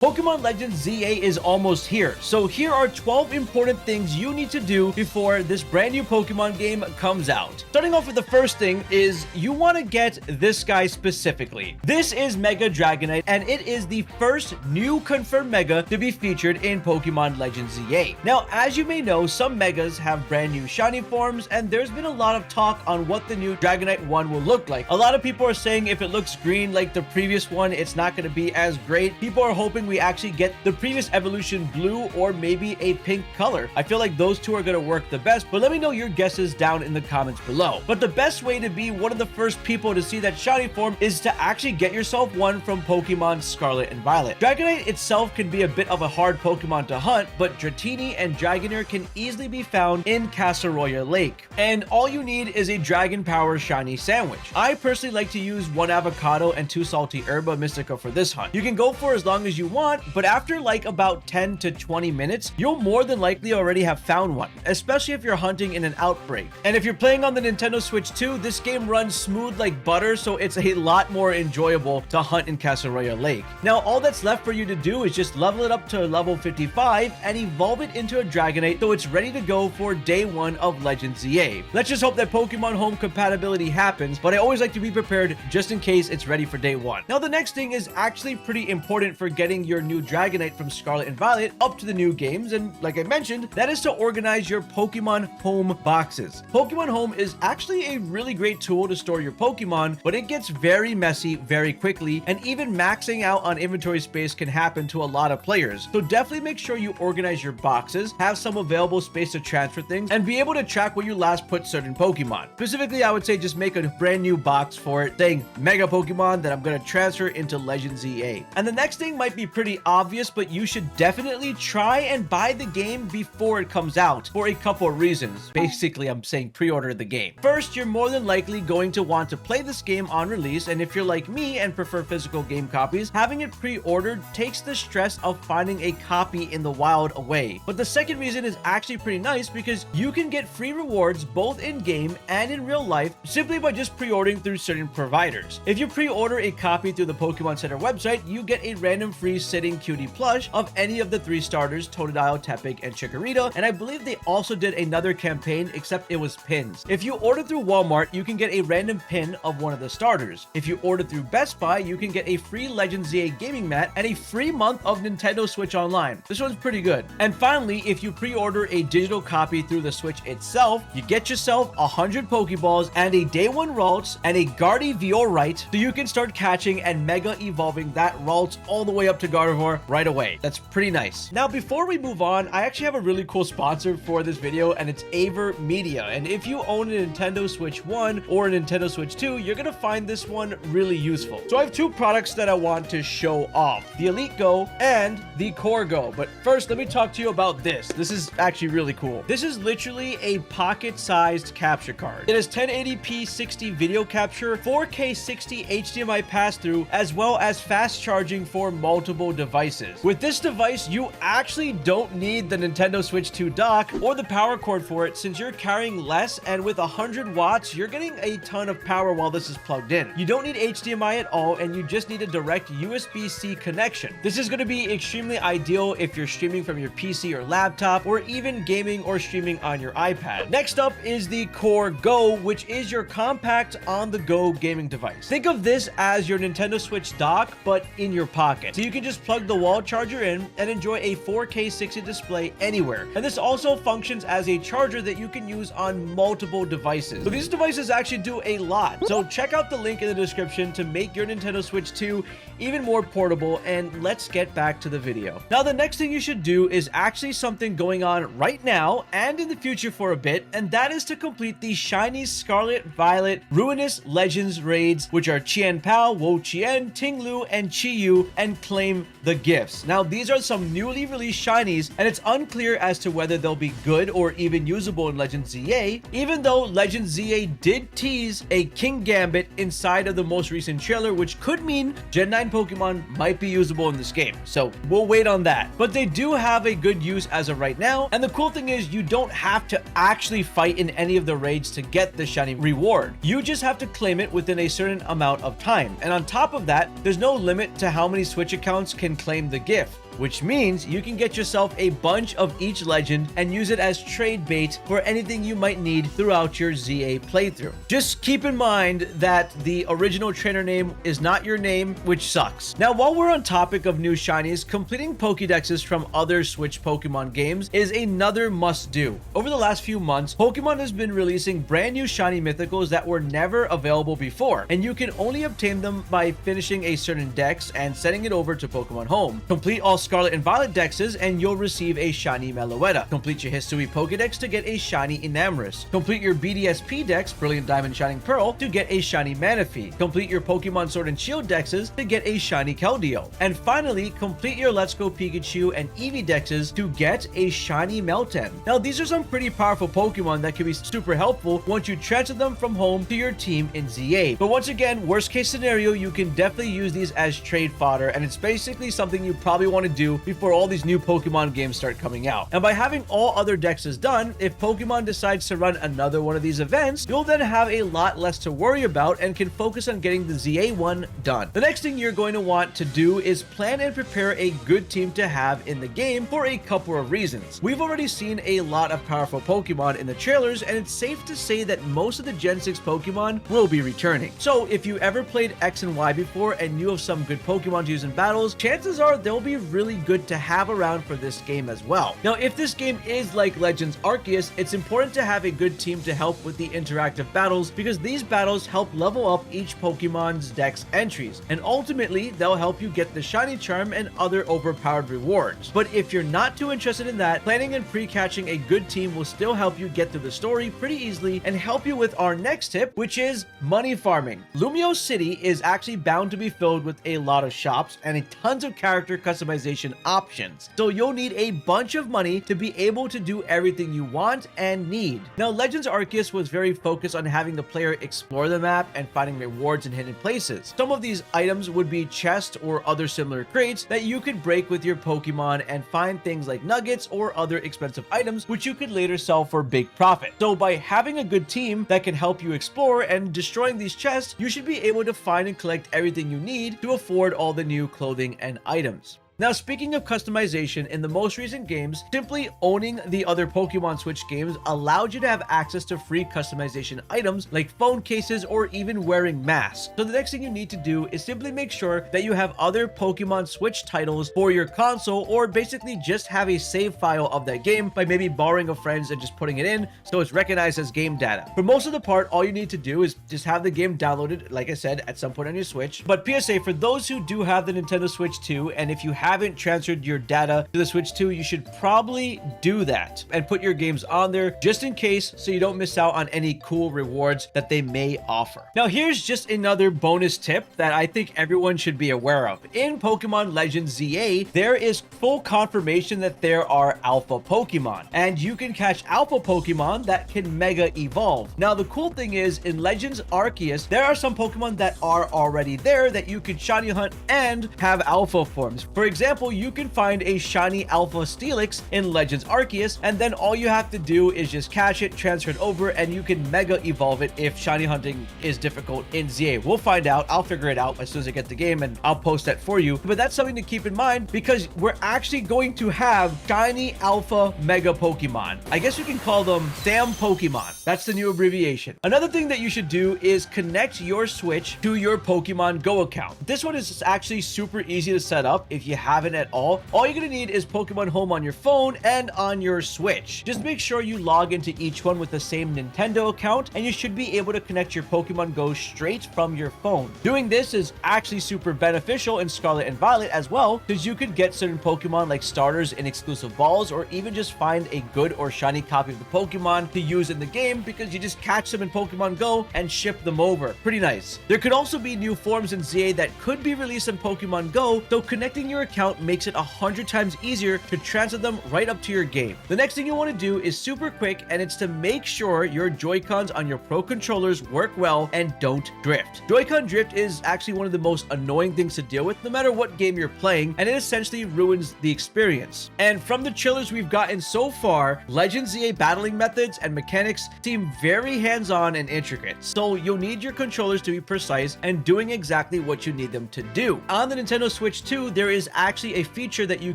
Pokemon Legends ZA is almost here, so here are 12 important things you need to do before this brand new Pokemon game comes out. Starting off with the first thing is you want to get this guy specifically. This is Mega Dragonite, and it is the first new confirmed Mega to be featured in Pokemon Legends ZA. Now, as you may know, some Megas have brand new shiny forms, and there's been a lot of talk on what the new Dragonite one will look like. A lot of people are saying if it looks green like the previous one, it's not going to be as great. People are hoping we actually get the previous evolution blue or maybe a pink color. I feel like those two are going to work the best, but let me know your guesses down in the comments below. But the best way to be one of the first people to see that shiny form is to actually get yourself one from Pokemon Scarlet and Violet. Dragonite itself can be a bit of a hard Pokemon to hunt, but Dratini and Dragonair can easily be found in Casseroya Lake. And all you need is a Dragon Power shiny sandwich. I personally like to use 1 avocado and 2 salty herba mystica for this hunt. You can go for as long as you want, but after like about 10 to 20 minutes, you'll more than likely already have found one, especially if you're hunting in an outbreak. And if you're playing on the Nintendo Switch 2, this game runs smooth like butter, so it's a lot more enjoyable to hunt in Casseroya Lake. Now, all that's left for you to do is just level it up to level 55 and evolve it into a Dragonite so it's ready to go for day 1 of Legends ZA. Let's just hope that Pokemon Home compatibility happens, but I always like to be prepared just in case it's ready for day 1. Now, the next thing is actually pretty important for getting your new Dragonite from Scarlet and Violet up to the new games, and like I mentioned, that is to organize your Pokemon Home boxes. Pokemon Home is actually a really great tool to store your Pokemon, but it gets very messy very quickly, and even maxing out on inventory space can happen to a lot of players. So definitely make sure you organize your boxes, have some available space to transfer things, and be able to track where you last put certain Pokemon. Specifically, I would say just make a brand new box for it, saying Mega Pokemon that I'm going to transfer into Legends ZA. And the next thing might be pretty obvious, but you should definitely try and buy the game before it comes out for a couple of reasons. Basically, I'm saying pre-order the game. First, you're more than likely going to want to play this game on release, and if you're like me and prefer physical game copies, having it pre-ordered takes the stress of finding a copy in the wild away. But the second reason is actually pretty nice because you can get free rewards both in-game and in real life simply by just pre-ordering through certain providers. If you pre-order a copy through the Pokemon Center website, you get a random free sitting cutie plush of any of the 3 starters, Totodile, Tepig, and Chikorita, and I believe they also did another campaign except it was pins. If you order through Walmart, you can get a random pin of one of the starters. If you order through Best Buy, you can get a free Legends ZA gaming mat and a free month of Nintendo Switch Online. This one's pretty good. And finally, if you pre-order a digital copy through the Switch itself, you get yourself 100 Pokeballs and a Day 1 Ralts and a Gardevoir, so you can start catching and Mega evolving that Ralts all the way up to Gardevoir right away. That's pretty nice. Now, before we move on, I actually have a really cool sponsor for this video, and it's Avermedia. And if you own a Nintendo Switch 1 or a Nintendo Switch 2, you're gonna find this one really useful. So I have 2 products that I want to show off, the Elite Go and the Core Go. But first, let me talk to you about this. This is actually really cool. This is literally a pocket-sized capture card. It has 1080p 60 video capture, 4K 60 HDMI pass-through, as well as fast charging for multiple devices. With this device, you actually don't need the Nintendo Switch 2 dock or the power cord for it, since you're carrying less, and with 100 watts, you're getting a ton of power while this is plugged in. You don't need HDMI at all, and you just need a direct USB-C connection. This is going to be extremely ideal if you're streaming from your PC or laptop, or even gaming or streaming on your iPad. Next up is the Core Go, which is your compact on-the-go gaming device. Think of this as your Nintendo Switch dock, but in your pocket. So you can just plug the wall charger in and enjoy a 4K 60 display anywhere. And this also functions as a charger that you can use on multiple devices. So these devices actually do a lot. So check out the link in the description to make your Nintendo Switch 2 even more portable, and let's get back to the video. Now, the next thing you should do is actually something going on right now and in the future for a bit, and that is to complete the shiny Scarlet Violet Ruinous Legends raids, which are Chien Pao, Wo Chien, Ting-Lu, and Chi-Yu, and claim the gifts. Now, these are some newly released shinies, and it's unclear as to whether they'll be good or even usable in Legends ZA, even though Legends ZA did tease a King Gambit inside of the most recent trailer, which could mean Gen 9 Pokemon might be usable in this game. So we'll wait on that. But they do have a good use as of right now, and the cool thing is you don't have to actually fight in any of the raids to get the shiny reward. You just have to claim it within a certain amount of time. And on top of that, there's no limit to how many Switch accounts accounts can claim the gift, which means you can get yourself a bunch of each legend and use it as trade bait for anything you might need throughout your ZA playthrough. Just keep in mind that the original trainer name is not your name, which sucks. Now, while we're on topic of new shinies, completing Pokédexes from other Switch Pokemon games is another must-do. Over the last few months, Pokemon has been releasing brand new shiny mythicals that were never available before, and you can only obtain them by finishing a certain dex and sending it over to Pokemon Home. Complete all Scarlet and Violet dexes and you'll receive a shiny Meloetta. Complete your Hisui Pokédex to get a shiny Enamorus. Complete your BDSP dex, Brilliant Diamond Shining Pearl, to get a shiny Manaphy. Complete your Pokemon Sword and Shield dexes to get a shiny Keldeo. And finally, complete your Let's Go Pikachu and Eevee dexes to get a shiny Meltan. Now, these are some pretty powerful Pokemon that can be super helpful once you transfer them from home to your team in ZA. But once again, worst case scenario, you can definitely use these as trade fodder, and it's basically something you probably want to do before all these new Pokemon games start coming out. And by having all other dexes done, if Pokemon decides to run another one of these events, you'll then have a lot less to worry about and can focus on getting the ZA one done. The next thing you're going to want to do is plan and prepare a good team to have in the game for a couple of reasons. We've already seen a lot of powerful Pokemon in the trailers, and it's safe to say that most of the Gen 6 Pokemon will be returning. So if you ever played X and Y before and knew of some good Pokemon to use in battles, chances are they'll be really good to have around for this game as well. Now, if this game is like Legends Arceus, it's important to have a good team to help with the interactive battles, because these battles help level up each Pokemon's dex entries, and ultimately they'll help you get the shiny charm and other overpowered rewards. But if you're not too interested in that, planning and pre-catching a good team will still help you get through the story pretty easily and help you with our next tip, which is money farming. Lumio City is actually bound to be filled with a lot of shops and tons of character customization options. So you'll need a bunch of money to be able to do everything you want and need. Now, Legends Arceus was very focused on having the player explore the map and finding rewards in hidden places. Some of these items would be chests or other similar crates that you could break with your Pokemon and find things like nuggets or other expensive items, which you could later sell for big profit. So by having a good team that can help you explore and destroying these chests, you should be able to find and collect everything you need to afford all the new clothing and items. Now, speaking of customization, in the most recent games, simply owning the other Pokemon Switch games allowed you to have access to free customization items like phone cases or even wearing masks. So the next thing you need to do is simply make sure that you have other Pokemon Switch titles for your console, or basically just have a save file of that game by maybe borrowing a friend's and just putting it in so it's recognized as game data. For most of the part, all you need to do is just have the game downloaded, like I said, at some point on your Switch. But PSA, for those who do have the Nintendo Switch 2, and if you haven't transferred your data to the Switch 2, you should probably do that and put your games on there just in case, so you don't miss out on any cool rewards that they may offer. Now, here's just another bonus tip that I think everyone should be aware of. In Pokemon Legends ZA, there is full confirmation that there are alpha Pokemon, and you can catch alpha Pokemon that can mega evolve. Now, the cool thing is, in Legends Arceus, there are some Pokemon that are already there that you could shiny hunt and have alpha forms. For example, you can find a shiny alpha Steelix in Legends Arceus, and then all you have to do is just catch it, transfer it over, and you can mega evolve it if shiny hunting is difficult in ZA. We'll find out. I'll figure it out as soon as I get the game, and I'll post that for you. But that's something to keep in mind, because we're actually going to have shiny alpha mega Pokemon. I guess you can call them SAM Pokemon. That's the new abbreviation. Another thing that you should do is connect your Switch to your Pokemon Go account. This one is actually super easy to set up if you haven't at all. All you're gonna need is Pokemon Home on your phone and on your Switch. Just make sure you log into each one with the same Nintendo account, and you should be able to connect your Pokemon Go straight from your phone. Doing this is actually super beneficial in Scarlet and Violet as well, because you could get certain Pokemon like starters in exclusive balls, or even just find a good or shiny copy of the Pokemon to use in the game because you just catch them in Pokemon Go and ship them over. Pretty nice. There could also be new forms in ZA that could be released in Pokemon Go, so connecting your account makes it 100 times easier to transfer them right up to your game. The next thing you want to do is super quick, and it's to make sure your Joy-Cons on your Pro controllers work well and don't drift. Joy-Con drift is actually one of the most annoying things to deal with no matter what game you're playing, and it essentially ruins the experience. And from the trailers we've gotten so far, Legends ZA battling methods and mechanics seem very hands-on and intricate, so you'll need your controllers to be precise and doing exactly what you need them to do. On the Nintendo Switch 2, there is actually a feature that you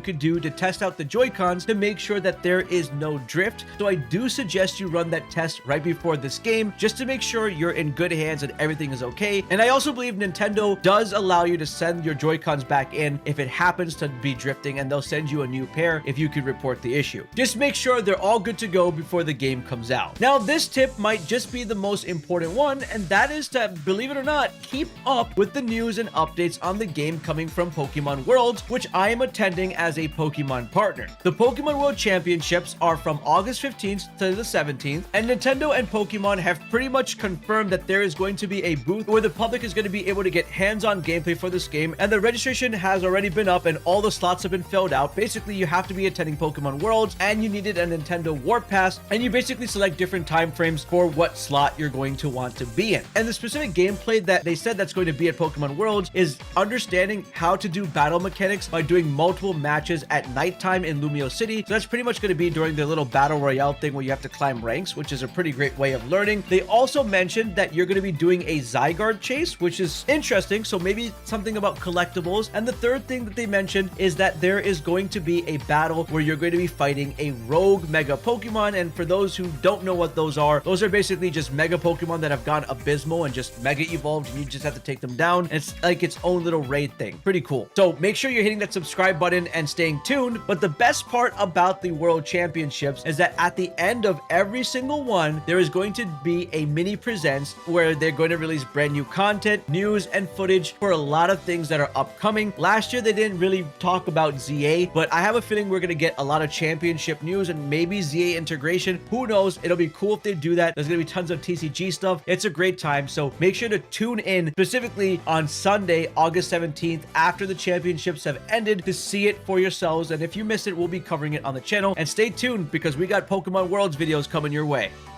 could do to test out the Joy-Cons to make sure that there is no drift. So I do suggest you run that test right before this game just to make sure you're in good hands and everything is okay. And I also believe Nintendo does allow you to send your Joy-Cons back in if it happens to be drifting, and they'll send you a new pair if you could report the issue. Just make sure they're all good to go before the game comes out. Now, this tip might just be the most important one, and that is to, believe it or not, keep up with the news and updates on the game coming from Pokemon Worlds, which I am attending as a Pokemon partner. The Pokemon World Championships are from August 15th to the 17th, and Nintendo and Pokemon have pretty much confirmed that there is going to be a booth where the public is going to be able to get hands-on gameplay for this game, and the registration has already been up and all the slots have been filled out. Basically, you have to be attending Pokemon Worlds and you needed a Nintendo Warp Pass, and you basically select different time frames for what slot you're going to want to be in. And the specific gameplay that they said that's going to be at Pokemon Worlds is understanding how to do battle mechanics by doing multiple matches at nighttime in Lumio City. So that's pretty much going to be during the little battle royale thing where you have to climb ranks, which is a pretty great way of learning. They also mentioned that you're going to be doing a Zygarde chase, which is interesting. So maybe something about collectibles. And the third thing that they mentioned is that there is going to be a battle where you're going to be fighting a rogue Mega Pokemon. And for those who don't know what those are basically just Mega Pokemon that have gone abysmal and just Mega evolved, and you just have to take them down. And it's like its own little raid thing. Pretty cool. So make sure you're hitting that subscribe button and staying tuned. But the best part about the World Championships is that at the end of every single one, there is going to be a mini presents where they're going to release brand new content, news, and footage for a lot of things that are upcoming. Last year, they didn't really talk about ZA, but I have a feeling we're going to get a lot of championship news and maybe ZA integration. Who knows? It'll be cool if they do that. There's going to be tons of TCG stuff. It's a great time. So make sure to tune in specifically on Sunday, August 17th, after the championships have ended, to see it for yourselves. And if you missed it, we'll be covering it on the channel. And stay tuned because we got Pokemon Worlds videos coming your way.